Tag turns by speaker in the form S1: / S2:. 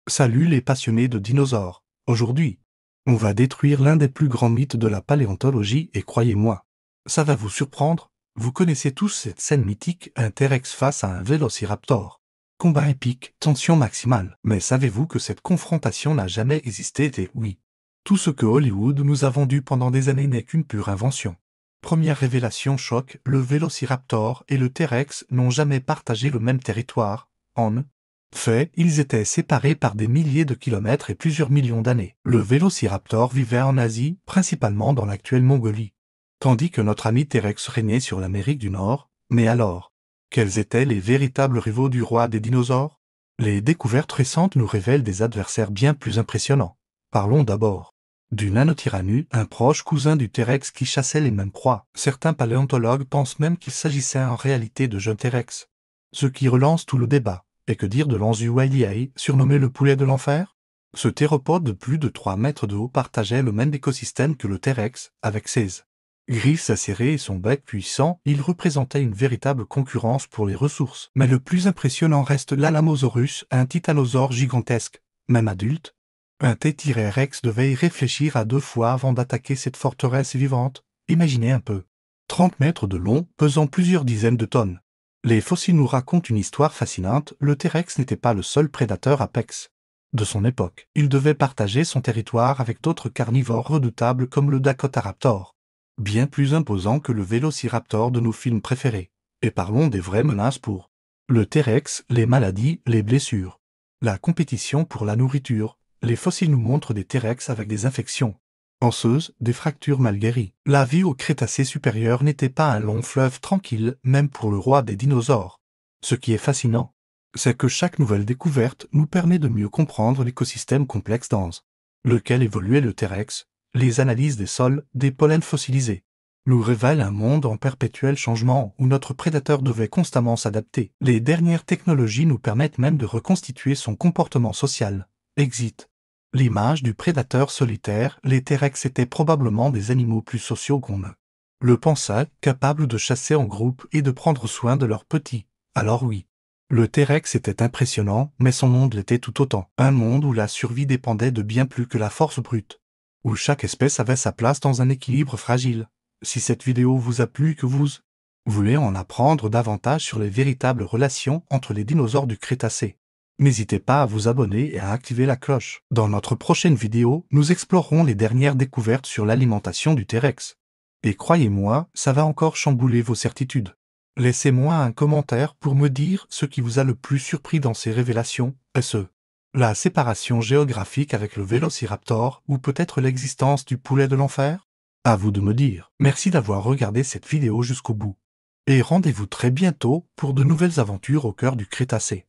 S1: Salut les passionnés de dinosaures. Aujourd'hui, on va détruire l'un des plus grands mythes de la paléontologie et croyez-moi, ça va vous surprendre. Vous connaissez tous cette scène mythique, un T-Rex face à un Vélociraptor. Combat épique, tension maximale. Mais savez-vous que cette confrontation n'a jamais existé et oui, tout ce que Hollywood nous a vendu pendant des années n'est qu'une pure invention. Première révélation choc, le Vélociraptor et le T-Rex n'ont jamais partagé le même territoire. En fait, ils étaient séparés par des milliers de kilomètres et plusieurs millions d'années. Le Vélociraptor vivait en Asie, principalement dans l'actuelle Mongolie, tandis que notre ami T-Rex régnait sur l'Amérique du Nord. Mais alors, quels étaient les véritables rivaux du roi des dinosaures? Les découvertes récentes nous révèlent des adversaires bien plus impressionnants. Parlons d'abord du Nanotyrannus, un proche cousin du T-Rex qui chassait les mêmes proies. Certains paléontologues pensent même qu'il s'agissait en réalité de jeunes T-Rex, ce qui relance tout le débat. Et que dire de l'Anzu-Wiley, surnommé le poulet de l'enfer? Ce théropode de plus de 3 mètres de haut partageait le même écosystème que le T-Rex, avec ses griffes acérées et son bec puissant, il représentait une véritable concurrence pour les ressources. Mais le plus impressionnant reste l'Alamosaurus, un titanosaure gigantesque, même adulte. Un T-Rex devait y réfléchir à 2 fois avant d'attaquer cette forteresse vivante. Imaginez un peu. 30 mètres de long, pesant plusieurs dizaines de tonnes. Les fossiles nous racontent une histoire fascinante, le T-Rex n'était pas le seul prédateur apex de son époque. Il devait partager son territoire avec d'autres carnivores redoutables comme le Dakotaraptor, bien plus imposant que le Vélociraptor de nos films préférés. Et parlons des vraies menaces pour le T-Rex, les maladies, les blessures, la compétition pour la nourriture. Les fossiles nous montrent des T-Rex avec des infections osseuses, des fractures mal guéries. La vie au Crétacé supérieur n'était pas un long fleuve tranquille, même pour le roi des dinosaures. Ce qui est fascinant, c'est que chaque nouvelle découverte nous permet de mieux comprendre l'écosystème complexe dans lequel évoluait le T-Rex. Les analyses des sols, des pollens fossilisés, nous révèlent un monde en perpétuel changement où notre prédateur devait constamment s'adapter. Les dernières technologies nous permettent même de reconstituer son comportement social. Exit. L'image du prédateur solitaire, les T-Rex étaient probablement des animaux plus sociaux qu'on ne le pensait, capables de chasser en groupe et de prendre soin de leurs petits. Alors oui, le T-Rex était impressionnant, mais son monde l'était tout autant. Un monde où la survie dépendait de bien plus que la force brute, où chaque espèce avait sa place dans un équilibre fragile. Si cette vidéo vous a plu et que vous voulez en apprendre davantage sur les véritables relations entre les dinosaures du Crétacé, n'hésitez pas à vous abonner et à activer la cloche. Dans notre prochaine vidéo, nous explorerons les dernières découvertes sur l'alimentation du T-Rex. Et croyez-moi, ça va encore chambouler vos certitudes. Laissez-moi un commentaire pour me dire ce qui vous a le plus surpris dans ces révélations. Est-ce la séparation géographique avec le Vélociraptor ou peut-être l'existence du poulet de l'enfer? À vous de me dire. Merci d'avoir regardé cette vidéo jusqu'au bout. Et rendez-vous très bientôt pour de nouvelles aventures au cœur du Crétacé.